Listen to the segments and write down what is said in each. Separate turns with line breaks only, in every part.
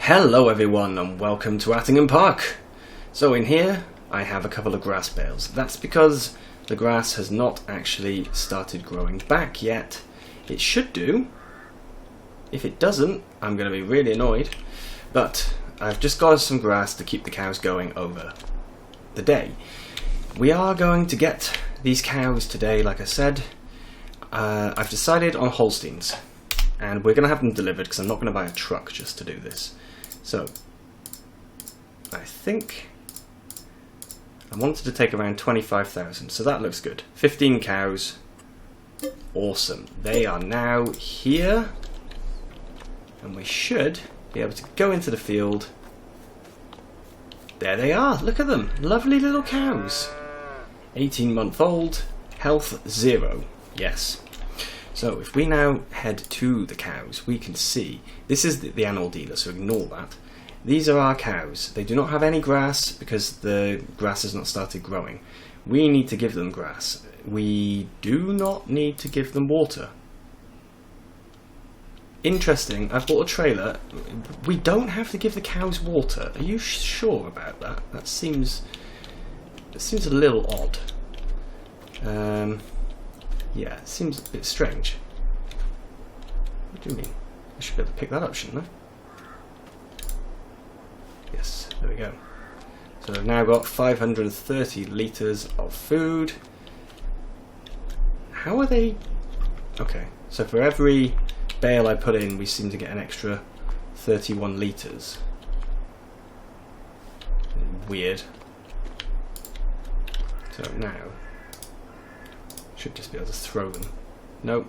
Hello everyone and welcome to Attingham Park. So in here I have a couple of grass bales. That's because the grass has not actually started growing back yet. It should do. If it doesn't, I'm going to be really annoyed. But I've just got some grass to keep the cows going over the day. We are going to get these cows today, like I said. I've decided on Holsteins. And we're going to have them delivered because I'm not going to buy a truck just to do this. So, I think I wanted to take around 25,000, so that looks good. 15 cows. Awesome. They are now here. And we should be able to go into the field. There they are. Look at them. Lovely little cows. 18-month-old. Health 0. Yes. So if we now head to the cows, we can see, this is the animal dealer, so ignore that. These are our cows. They do not have any grass because the grass has not started growing. We need to give them grass. We do not need to give them water. Interesting, I've bought a trailer. We don't have to give the cows water. Are you sure about that? That seems a little odd. Yeah, it seems a bit strange. What do you mean? I should be able to pick that up, shouldn't I? Yes, there we go. So I've now got 530 litres of food. How are they? Okay, so for every bale I put in, we seem to get an extra 31 litres. Weird. So now should just be able to throw them. No.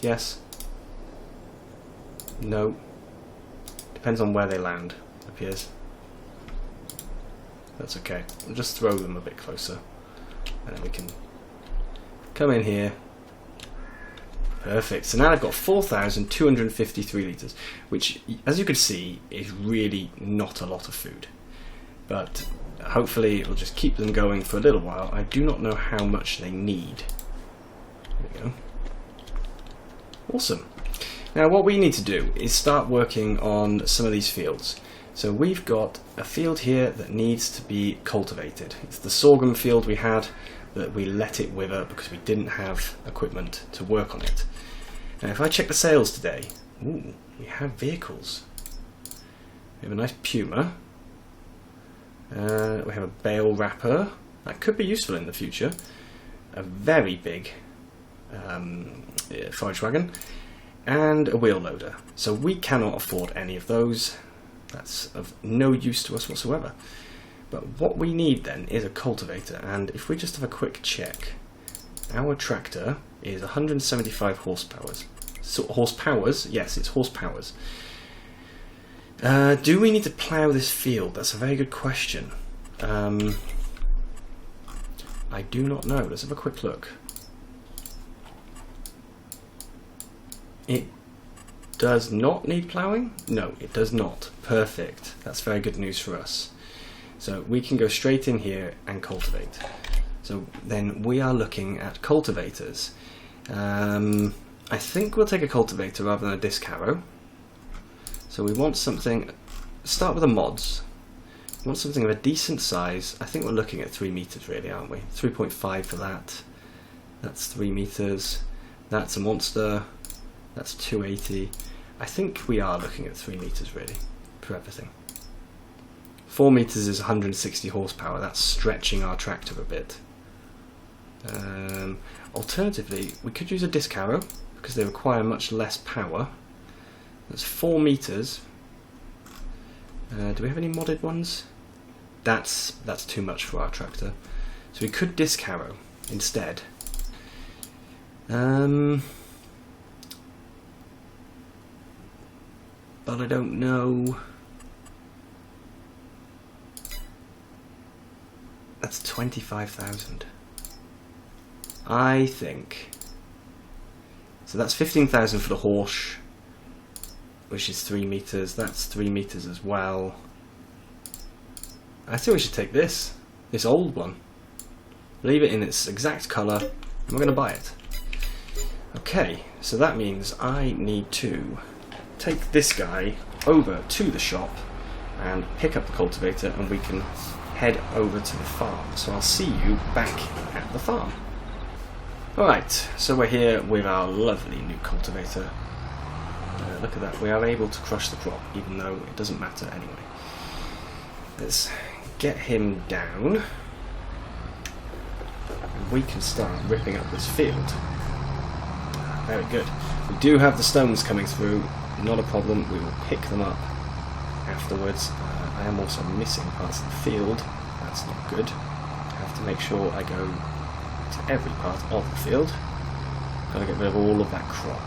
Yes. No. Depends on where they land, it appears. That's okay. We'll just throw them a bit closer. And then we can come in here. Perfect. So now I've got 4,253 litres, which, as you can see, is really not a lot of food. But hopefully it'll just keep them going for a little while. I do not know how much they need. There we go. Awesome. Now what we need to do is start working on some of these fields. So we've got a field here that needs to be cultivated. It's the sorghum field we had, but we let it wither because we didn't have equipment to work on it. Now if I check the sales today, ooh, we have vehicles. We have a nice Puma. We have a bale wrapper. That could be useful in the future. A very big forage wagon. And a wheel loader. So we cannot afford any of those. That's of no use to us whatsoever. But what we need then is a cultivator. And if we just have a quick check, our tractor is 175 horsepowers. So horsepowers? Yes, it's horsepowers. Do we need to plough this field? That's a very good question. I do not know. Let's have a quick look. It does not need ploughing? No, it does not. Perfect. That's very good news for us. So we can go straight in here and cultivate. So then we are looking at cultivators. I think we'll take a cultivator rather than a disc harrow. So we want something, start with the mods. We want something of a decent size. I think we're looking at 3 meters really, aren't we? 3.5 for that. That's 3 meters. That's a monster. That's 280. I think we are looking at 3 meters really, for everything. 4 meters is 160 horsepower. That's stretching our tractor a bit. Alternatively, we could use a disc harrow because they require much less power. That's 4 meters. Do we have any modded ones? That's too much for our tractor. So we could disc harrow instead. But I don't know. That's 25,000. I think. So that's 15,000 for the horse, which is 3 meters. That's 3 meters as well. I think we should take this old one. Leave it in its exact colour, and we're going to buy it. Okay, so that means I need to take this guy over to the shop and pick up the cultivator, and we can head over to the farm. So I'll see you back at the farm. Alright, so we're here with our lovely new cultivator. Look at that, we are able to crush the crop, even though it doesn't matter anyway. Let's get him down. And we can start ripping up this field. Very good. We do have the stones coming through, not a problem, we will pick them up afterwards. I am also missing parts of the field, that's not good. I have to make sure I go to every part of the field. Gotta get rid of all of that crop.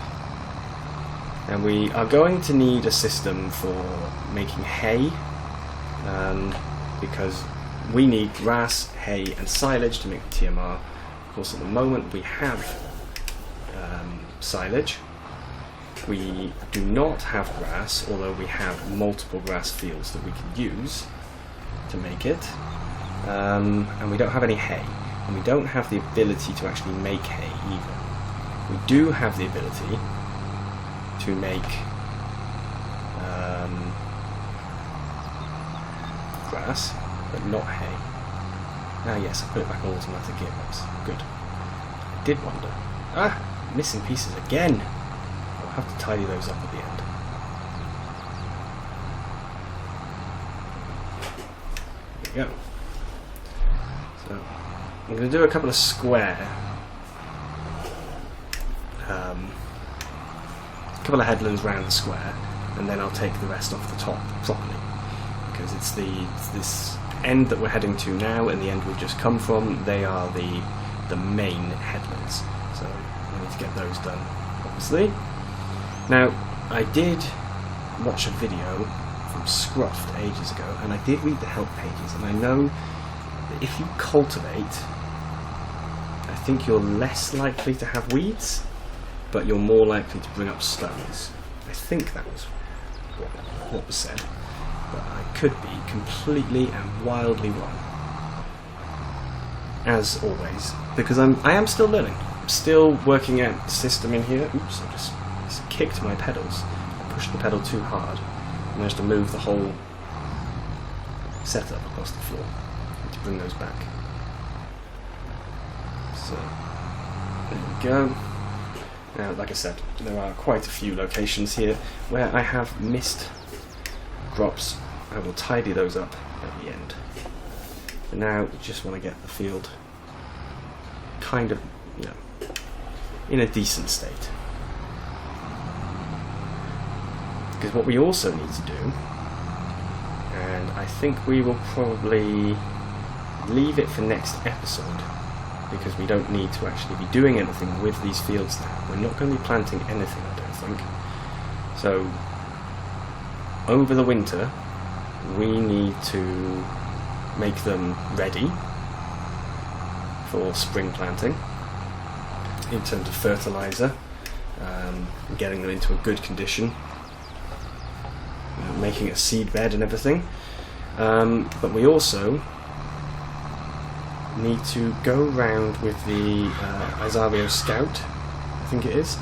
And we are going to need a system for making hay, because we need grass, hay and silage to make the TMR. Of course at the moment we have silage. We do not have grass, although we have multiple grass fields that we can use to make it. And we don't have any hay. And we don't have the ability to actually make hay either. We do have the ability to make grass, but not hay. Ah yes, I put it back on automatic gearbox. Good. I did wonder. Missing pieces again. I'll have to tidy those up at the end. There we go. So I'm going to do a couple of square, couple of headlands round the square, and then I'll take the rest off the top properly, because it's this end that we're heading to now and the end we've just come from. They are the main headlands, so we need to get those done, obviously. Now, I did watch a video from Scruffed ages ago, and I did read the help pages, and I know that if you cultivate, I think you're less likely to have weeds, but you're more likely to bring up stones. I think that was what was said, but I could be completely and wildly wrong. As always, because I am still learning. I'm still working out the system in here. Oops, I just kicked my pedals. I pushed the pedal too hard. I managed to move the whole setup across the floor. I need to bring those back. So, there we go. Now, like I said, there are quite a few locations here where I have missed crops. I will tidy those up at the end. For now, we just want to get the field kind of, in a decent state. Because what we also need to do, and I think we will probably leave it for next episode, because we don't need to actually be doing anything with these fields now. We're not going to be planting anything, I don't think. So, over the winter, we need to make them ready for spring planting in terms of fertilizer, getting them into a good condition, making a seed bed and everything. But we also need to go round with the Isario Scout, I think it is,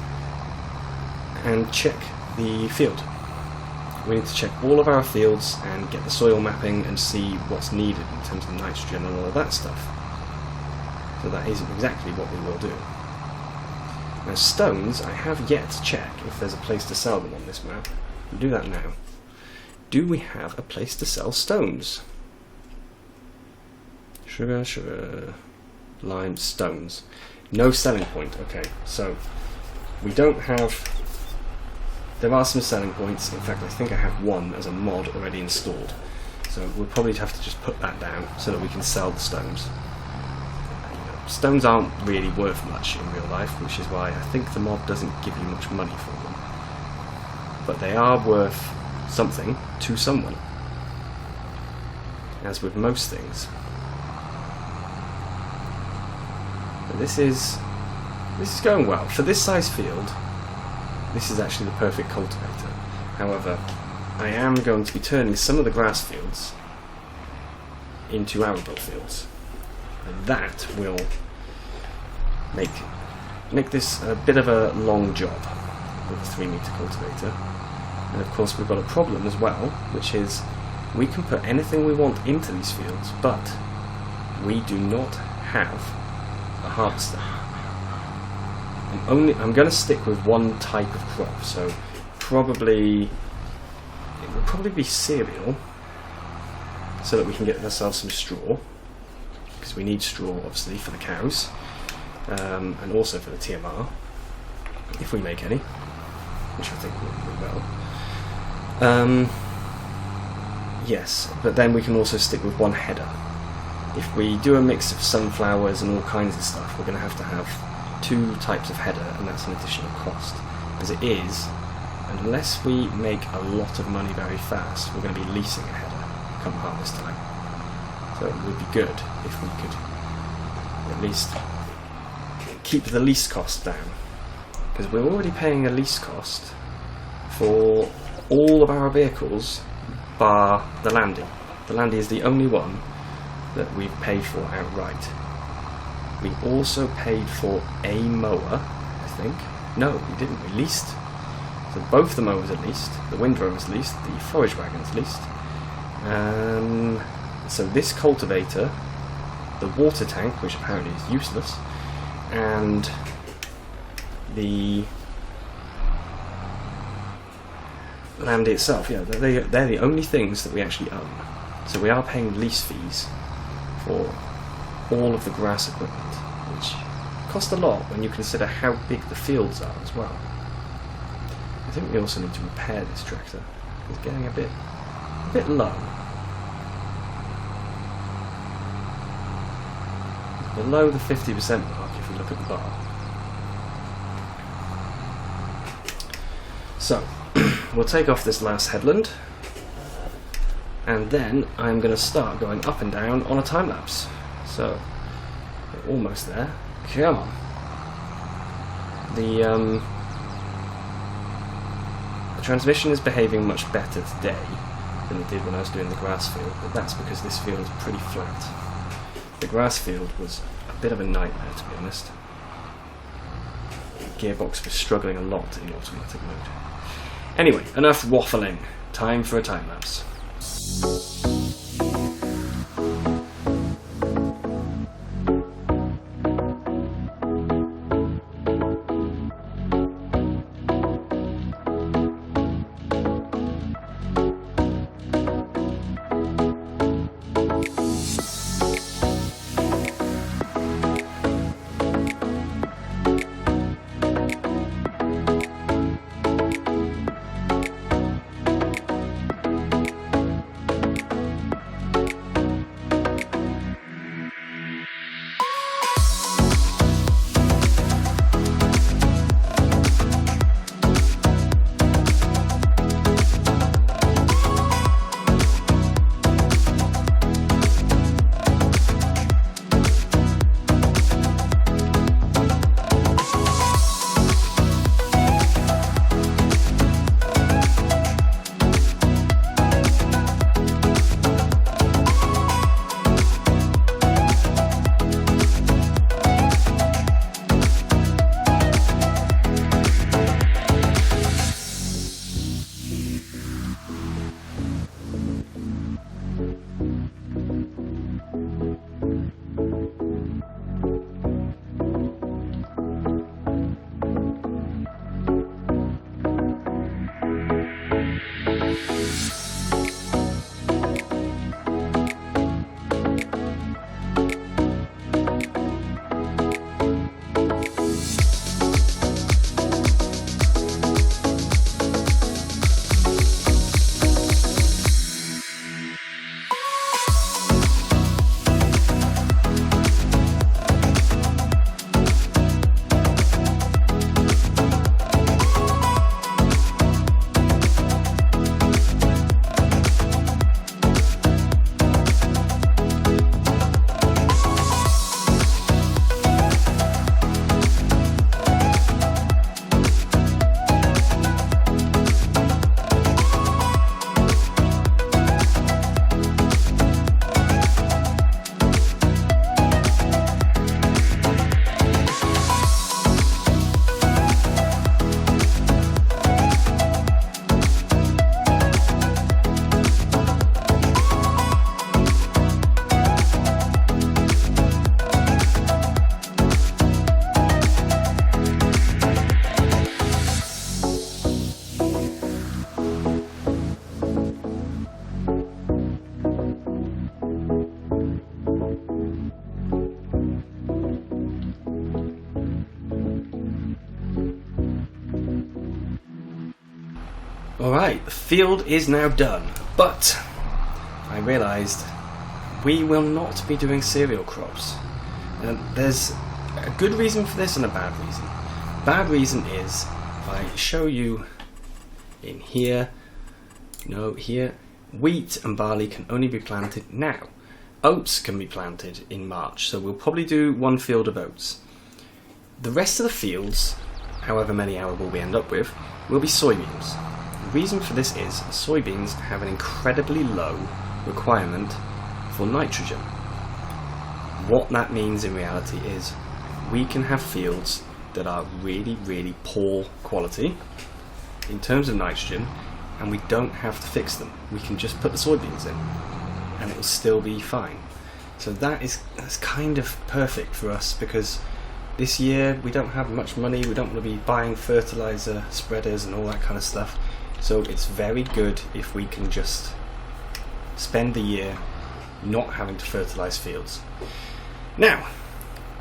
and check the field. We need to check all of our fields and get the soil mapping and see what's needed in terms of nitrogen and all of that stuff. So that is exactly what we will do. Now stones, I have yet to check if there's a place to sell them on this map. We'll do that now. Do we have a place to sell stones? Sugar, lime, stones. No selling point. Okay, so we don't have... There are some selling points. In fact, I think I have one as a mod already installed. So we'll probably have to just put that down so that we can sell the stones. Stones aren't really worth much in real life, which is why I think the mod doesn't give you much money for them. But they are worth something to someone, as with most things. But this is going well. For this size field, this is actually the perfect cultivator. However, I am going to be turning some of the grass fields into arable fields. And that will make this a bit of a long job with a 3-meter cultivator. And of course we've got a problem as well, which is we can put anything we want into these fields, but we do not have a harvester. I'm going to stick with one type of crop, so it will probably be cereal, so that we can get ourselves some straw, because we need straw obviously for the cows, and also for the TMR, if we make any, which I think we will. Yes, but then we can also stick with one header. If we do a mix of sunflowers and all kinds of stuff, we're going to have 2 types of header, and that's an additional cost. As it is, unless we make a lot of money very fast, we're going to be leasing a header come harvest time. So it would be good if we could at least keep the lease cost down, because we're already paying a lease cost for all of our vehicles bar the Landy. The Landy is the only one that we've paid for outright. We also paid for a mower, I think. No, we didn't. We leased. So both the mowers are leased, the windrow is leased, the forage wagon is leased. So this cultivator, the water tank, which apparently is useless, and the Landy itself, yeah, they're the only things that we actually own. So we are paying lease fees for all of the grass equipment, which cost a lot when you consider how big the fields are as well. I think we also need to repair this tractor. It's getting a bit low. It's below the 50% mark if we look at the bar. So we'll take off this last headland, and then I'm going to start going up and down on a time lapse. So we're almost there. Come on. The transmission is behaving much better today than it did when I was doing the grass field, but that's because this field is pretty flat. The grass field was a bit of a nightmare, to be honest. The gearbox was struggling a lot in automatic mode. Anyway, enough waffling. Time for a time lapse. Right, the field is now done, but I realised we will not be doing cereal crops. There's a good reason for this and a bad reason. Bad reason is, if I show you in here, no, here, wheat and barley can only be planted now. Oats can be planted in March, so we'll probably do one field of oats. The rest of the fields, however many arable we end up with, will be soybeans. The reason for this is soybeans have an incredibly low requirement for nitrogen. What that means in reality is we can have fields that are really, really poor quality in terms of nitrogen, and we don't have to fix them. We can just put the soybeans in and it will still be fine. So that's kind of perfect for us, because this year we don't have much money, we don't want to be buying fertilizer spreaders and all that kind of stuff. So it's very good if we can just spend the year not having to fertilize fields. Now,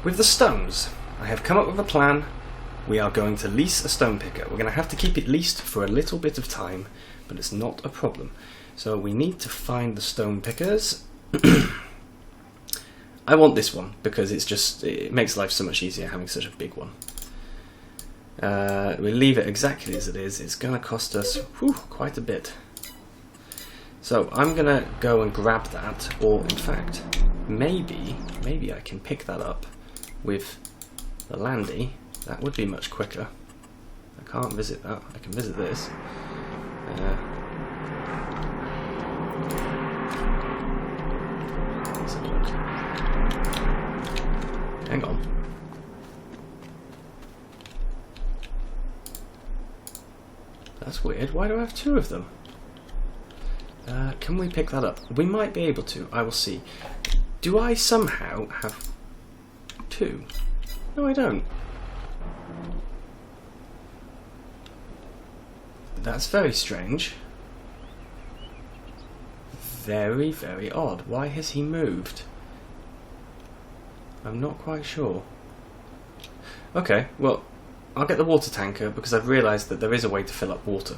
with the stones, I have come up with a plan. We are going to lease a stone picker. We're going to have to keep it leased for a little bit of time, but it's not a problem. So we need to find the stone pickers. I want this one because it makes life so much easier having such a big one. We'll leave it exactly as it is. It's going to cost us quite a bit. So I'm going to go and grab that, or in fact, maybe I can pick that up with the landy. That would be much quicker. I can't visit that. I can visit this. Let's have a look. Hang on. That's weird. Why do I have two of them? Can we pick that up? We might be able to. I will see. Do I somehow have two? No, I don't. That's very strange. Very, very odd. Why has he moved? I'm not quite sure. Okay, well, I'll get the water tanker because I've realised that there is a way to fill up water.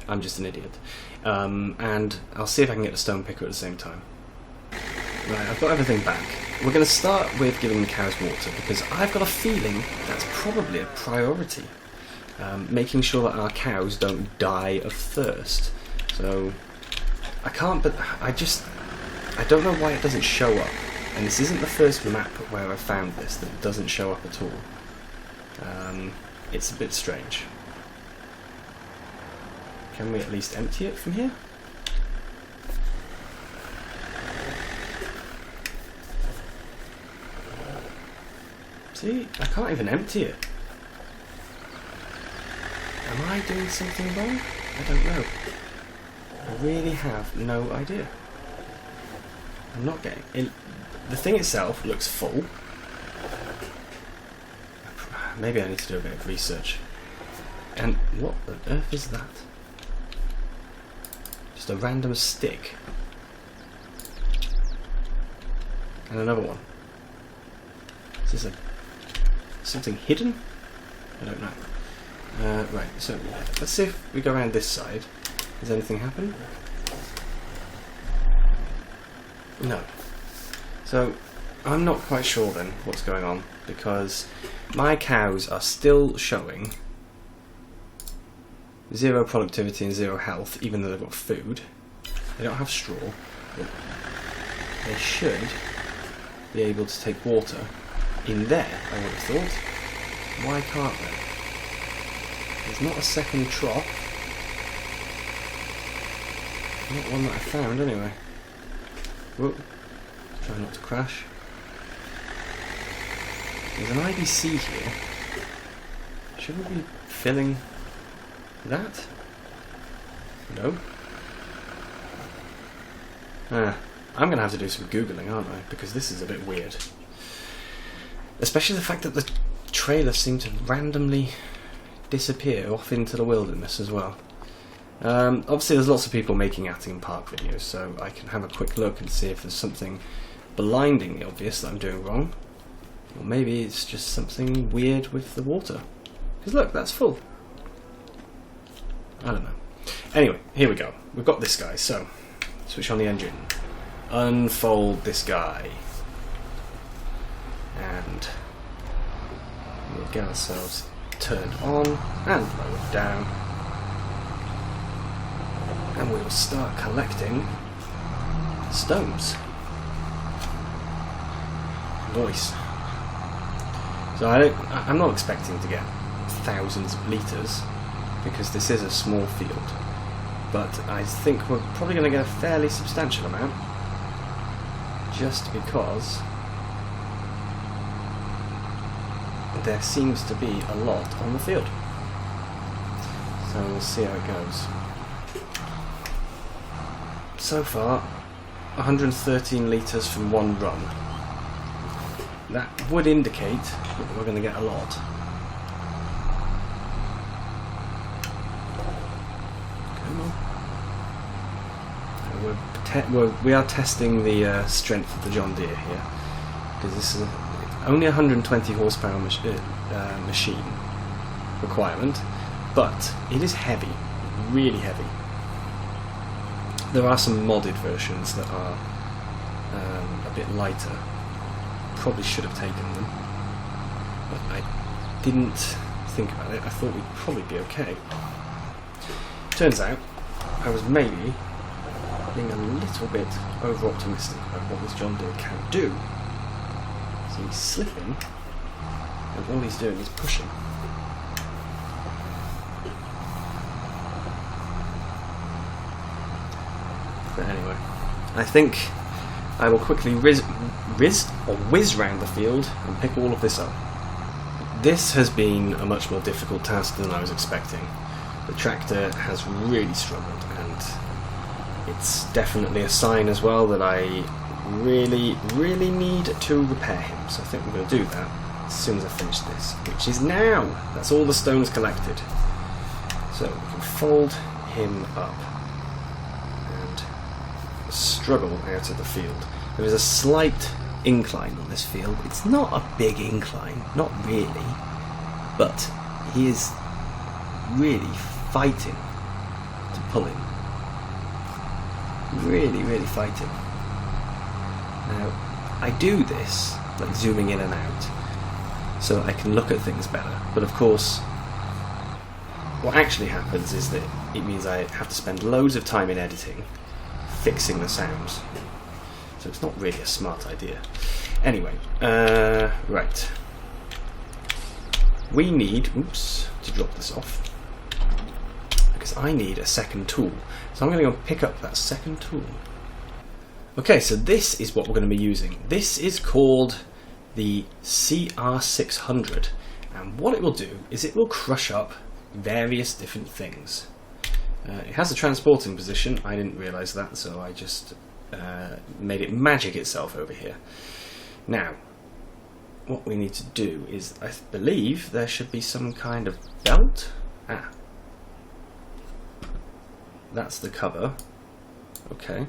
I'm just an idiot. And I'll see if I can get the stone picker at the same time. Right, I've got everything back. We're going to start with giving the cows water because I've got a feeling that's probably a priority. Making sure that our cows don't die of thirst. So I can't, but I don't know why it doesn't show up. And this isn't the first map where I found this that it doesn't show up at all. It's a bit strange. Can we at least empty it from here? See, I can't even empty it. Am I doing something wrong? I don't know. I really have no idea. I'm not getting it. The thing itself looks full. Maybe I need to do a bit of research. And what on earth is that? Just a random stick. And another one. Is this something hidden? I don't know. Right, so let's see if we go around this side. Does anything happen? No. So I'm not quite sure then what's going on, because my cows are still showing 0 productivity and 0 health, even though they've got food. They don't have straw, but they should be able to take water in there, I would have thought. Why can't they? There's not a second trough. Not one that I found anyway. Whoop. Try not to crash. There's an IBC here. Should we be filling that? No. I'm going to have to do some Googling, aren't I? Because this is a bit weird. Especially the fact that the trailer seemed to randomly disappear off into the wilderness as well. Obviously there's lots of people making Attingham Park videos, so I can have a quick look and see if there's something blindingly obvious that I'm doing wrong. Or maybe it's just something weird with the water. Because look, that's full. I don't know. Anyway, here we go. We've got this guy, so switch on the engine. Unfold this guy. And we'll get ourselves turned on and lowered down. And we will start collecting stones. Nice. So I'm not expecting to get thousands of litres because this is a small field, but I think we're probably going to get a fairly substantial amount just because there seems to be a lot on the field. So we'll see how it goes. So far 113 litres from one run. That would indicate that we're going to get a lot. Come on. We are testing the strength of the John Deere here, because this is only 120 horsepower machine requirement, but it is heavy, really heavy. There are some modded versions that are a bit lighter. Probably should have taken them, but I didn't think about it. I thought we'd probably be okay. Turns out I was maybe being a little bit over optimistic about what this John Deere can do. So he's slipping, and all he's doing is pushing. But anyway, I think I will quickly whiz round the field and pick all of this up. This has been a much more difficult task than I was expecting. The tractor has really struggled, and it's definitely a sign as well that I really need to repair him. So I think we're going to do that as soon as I finish this, which is now. That's all the stones collected. So we can fold him up and struggle out of the field. There is a slight incline on this field. It's not a big incline, not really, but he is really fighting to pull him. Really fighting. Now, I do this, like zooming in and out, so I can look at things better, but of course what actually happens is that it means I have to spend loads of time in editing fixing the sounds. So it's not really a smart idea. Anyway, right. We need, to drop this off, because I need a second tool. So I'm going to go pick up that second tool. Okay, so this is what we're going to be using. This is called the CR600, and what it will do is it will crush up various different things. It has a transporting position. I didn't realise that, so I just made it magic itself over here. Now, what we need to do is, I believe there should be some kind of belt. That's the cover. Okay,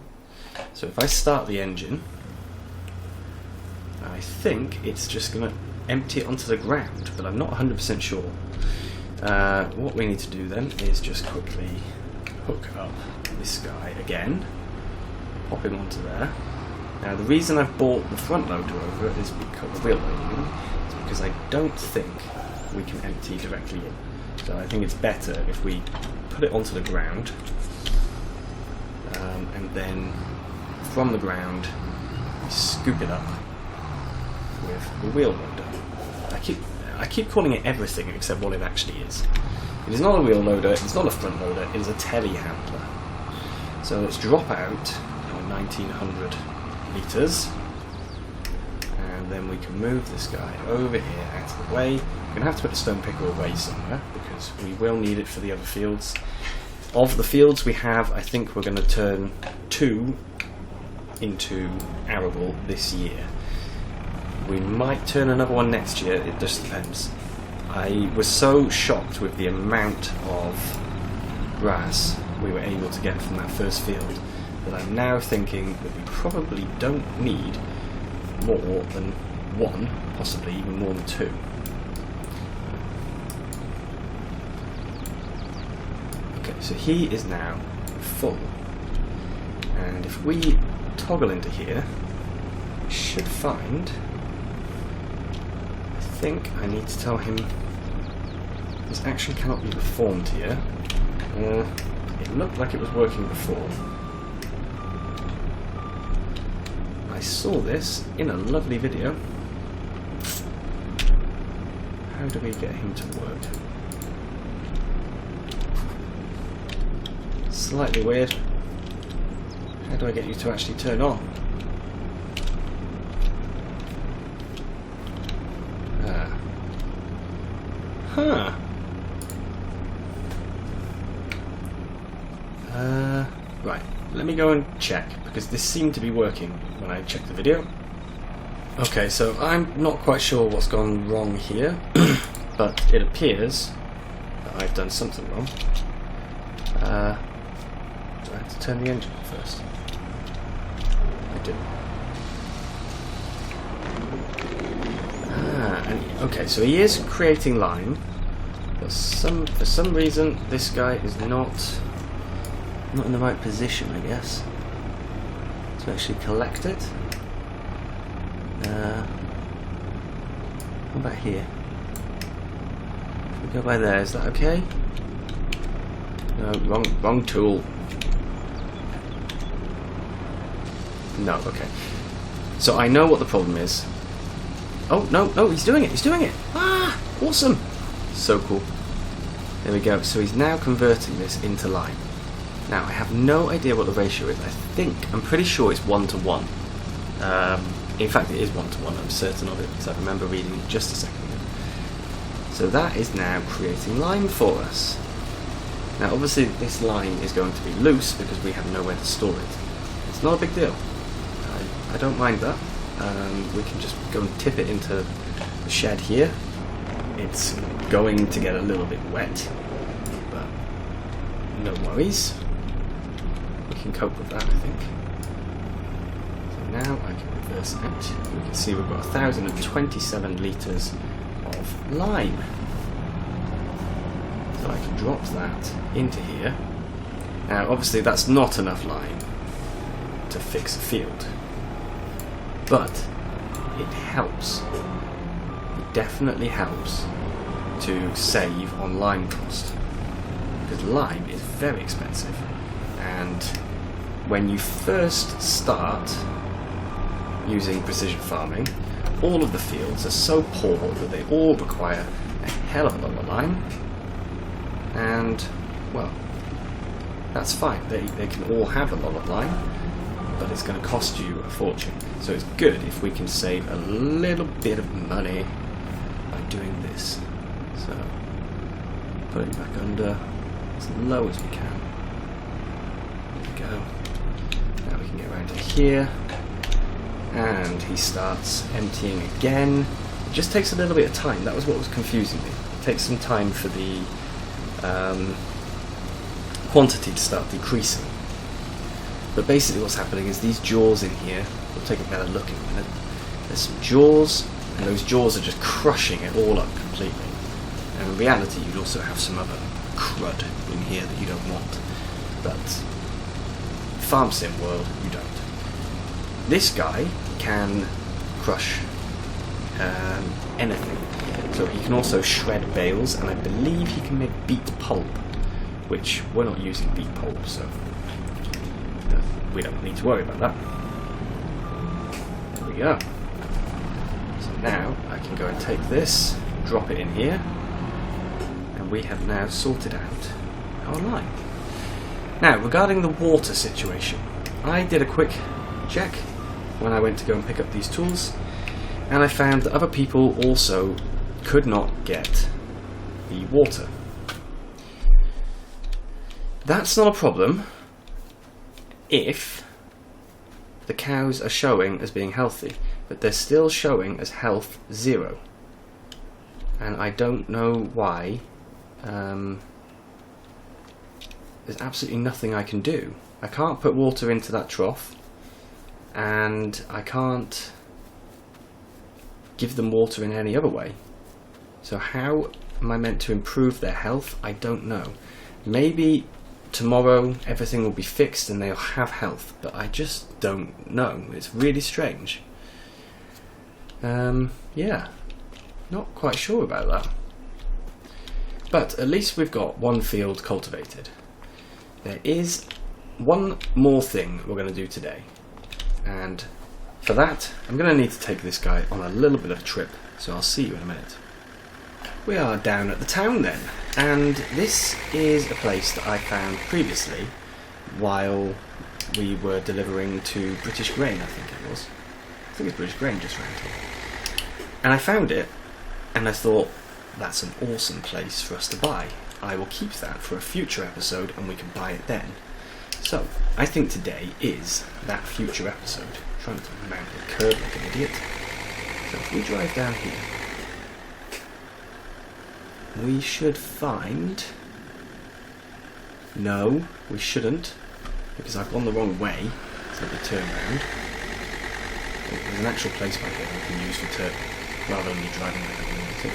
so if I start the engine, I think it's just going to empty it onto the ground, but I'm not 100% sure. What we need to do then is just quickly hook up this guy again, pop him onto there. Now the reason I've bought the front loader over it is because the wheel loading is because I don't think we can empty directly in. So I think it's better if we put it onto the ground, and then from the ground we scoop it up with the wheel loader. I keep calling it everything except what it actually is. It is not a wheel loader, it's not a front loader, it is a telehandler. So let's drop out our 1900 litres, and then we can move this guy over here out of the way. We're going to have to put the stone picker away somewhere because we will need it for the other fields. Of the fields we have, I think we're going to turn 2 into arable this year. We might turn another one next year, it just depends. I was so shocked with the amount of grass we were able to get from that first field that I'm now thinking that we probably don't need more than 1, possibly even more than 2. Okay, Right, so he is now full. And if we toggle into here, we should find... I think I need to tell him this action cannot be performed here. It looked like it was working before. I saw this in a lovely video. How do we get him to work? Slightly weird. How do I get you to actually turn on? Huh. Right, let me go and check, because this seemed to be working when I checked the video. Okay, so I'm not quite sure what's gone wrong here, but it appears that I've done something wrong. Do I have to turn the engine on first? I do. Okay, so he is creating line, but for some reason this guy is not in the right position, I guess, to actually collect it. What about here? If we go by there, is that okay? No, wrong tool. No, okay. So I know what the problem is. Oh, no, he's doing it, Ah, awesome. So cool. There we go. So he's now converting this into line. Now, I have no idea what the ratio is. I'm pretty sure it's 1:1. In fact, it is 1:1. I'm certain of it, because I remember reading it just a second ago. So that is now creating line for us. Now, obviously, this line is going to be loose because we have nowhere to store it. It's not a big deal. I don't mind that. We can just go and tip it into the shed here. It's going to get a little bit wet, but no worries. We can cope with that, I think. So now I can reverse it. We can see we've got 1,027 litres of lime. So I can drop that into here. Now, obviously, that's not enough lime to fix a field, but it helps. It definitely helps to save on lime cost, because lime is very expensive, and when you first start using precision farming, all of the fields are so poor that they all require a hell of a lot of lime, and well, that's fine, they can all have a lot of lime, but it's going to cost you a fortune. So it's good if we can save a little bit of money by doing this. So put it back under as low as we can. There we go. Now we can get around to here, and he starts emptying again. It just takes a little bit of time. That was what was confusing me. It takes some time for the quantity to start decreasing. But basically what's happening is these jaws in here, we'll take a better look in a minute, there's some jaws, and those jaws are just crushing it all up completely. And in reality you'd also have some other crud in here that you don't want. But farm sim world, you don't. This guy can crush anything. So he can also shred bales, and I believe he can make beet pulp, which we're not using beet pulp, so we don't need to worry about that. There we go. So now I can go and take this, drop it in here, and we have now sorted out our line. Now, regarding the water situation, I did a quick check when I went to go and pick up these tools, and I found that other people also could not get the water. That's not a problem if the cows are showing as being healthy, but they're still showing as health 0, and I don't know why. There's absolutely nothing I can do. I can't put water into that trough, and I can't give them water in any other way. So how am I meant to improve their health? I don't know. Maybe tomorrow everything will be fixed and they'll have health, but I just don't know. It's really strange. Yeah, not quite sure about that. But at least we've got one field cultivated. There is one more thing we're going to do today, and for that I'm going to need to take this guy on a little bit of a trip, so I'll see you in a minute. We are down at the town then, and this is a place that I found previously while we were delivering to British Grain, I think it was. I think it's British Grain just round here. And I found it, and I thought, that's an awesome place for us to buy. I will keep that for a future episode and we can buy it then. So, I think today is that future episode. I'm trying to mount the curb like an idiot. So if we drive down here, we should find... No, we shouldn't, because I've gone the wrong way, so we turn around. There's an actual place by here we can use for turning, rather than me driving like a lunatic.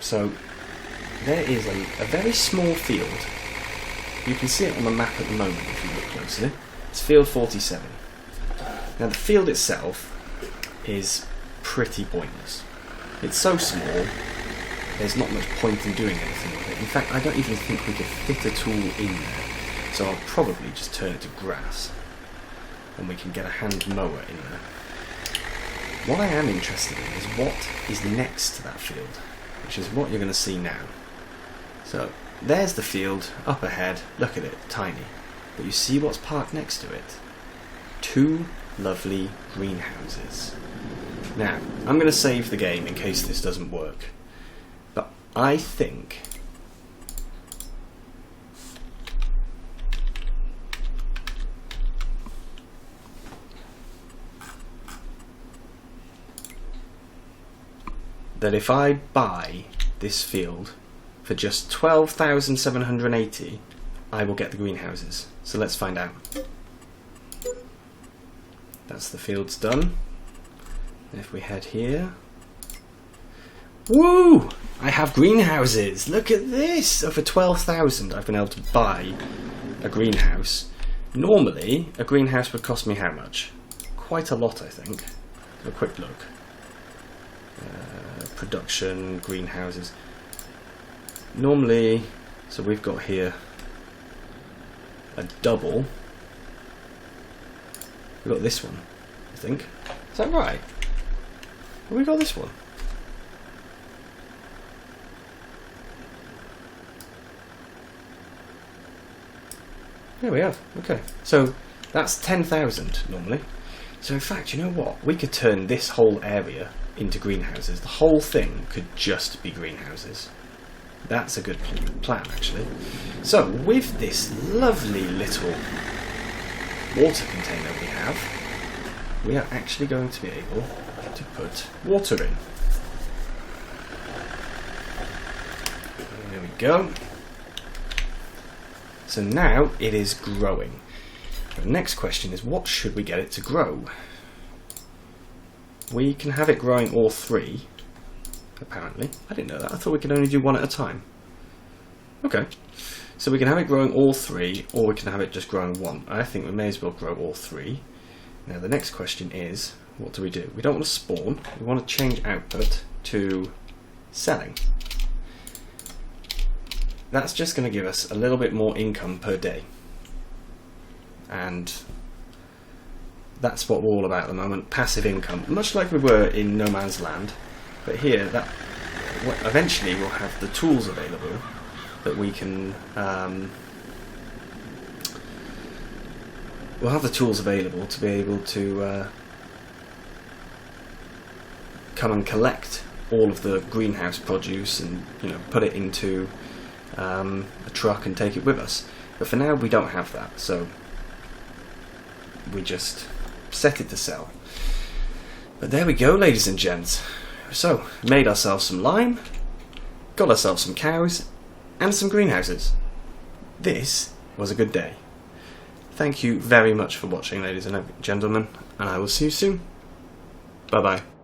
So there is a very small field. You can see it on the map at the moment if you look closely. It's field 47. Now the field itself is pretty pointless. It's so small, there's not much point in doing anything with it. In fact, I don't even think we could fit a tool in there. So I'll probably just turn it to grass, and we can get a hand mower in there. What I am interested in is what is next to that field, which is what you're going to see now. So there's the field up ahead. Look at it, tiny, but you see what's parked next to it? 2 lovely greenhouses. Now I'm going to save the game in case this doesn't work, but I think that if I buy this field for just 12,780, I will get the greenhouses. So let's find out. That's the fields done. And if we head here, woo! I have greenhouses. Look at this. So for 12,000, I've been able to buy a greenhouse. Normally, a greenhouse would cost me how much? Quite a lot, I think. Have a quick look. Production, greenhouses. Normally, so we've got here a double. We've got this one, I think. Is that right? Have we got this one? There we have. Okay. So that's 10,000 normally. So in fact, you know what? We could turn this whole area into greenhouses. The whole thing could just be greenhouses. That's a good plan, actually. So with this lovely little water container we are actually going to be able to put water in. There we go. So now it is growing. The next question is, what should we get it to grow? We can have it growing all 3, apparently. I didn't know that. I thought we could only do 1 at a time. Okay. So we can have it growing all 3, or we can have it just growing 1. I think we may as well grow all 3. Now the next question is, what do? We don't want to spawn. We want to change output to selling. That's just going to give us a little bit more income per day. And that's what we're all about at the moment, passive income, much like we were in No Man's Land, but here that eventually we'll have the tools available that we can we'll have the tools available to be able to come and collect all of the greenhouse produce and, you know, put it into a truck and take it with us. But for now we don't have that, so we just set it to sell. But there we go, ladies and gents. So, made ourselves some lime, got ourselves some cows, and some greenhouses. This was a good day. Thank you very much for watching, ladies and gentlemen, and I will see you soon. Bye bye.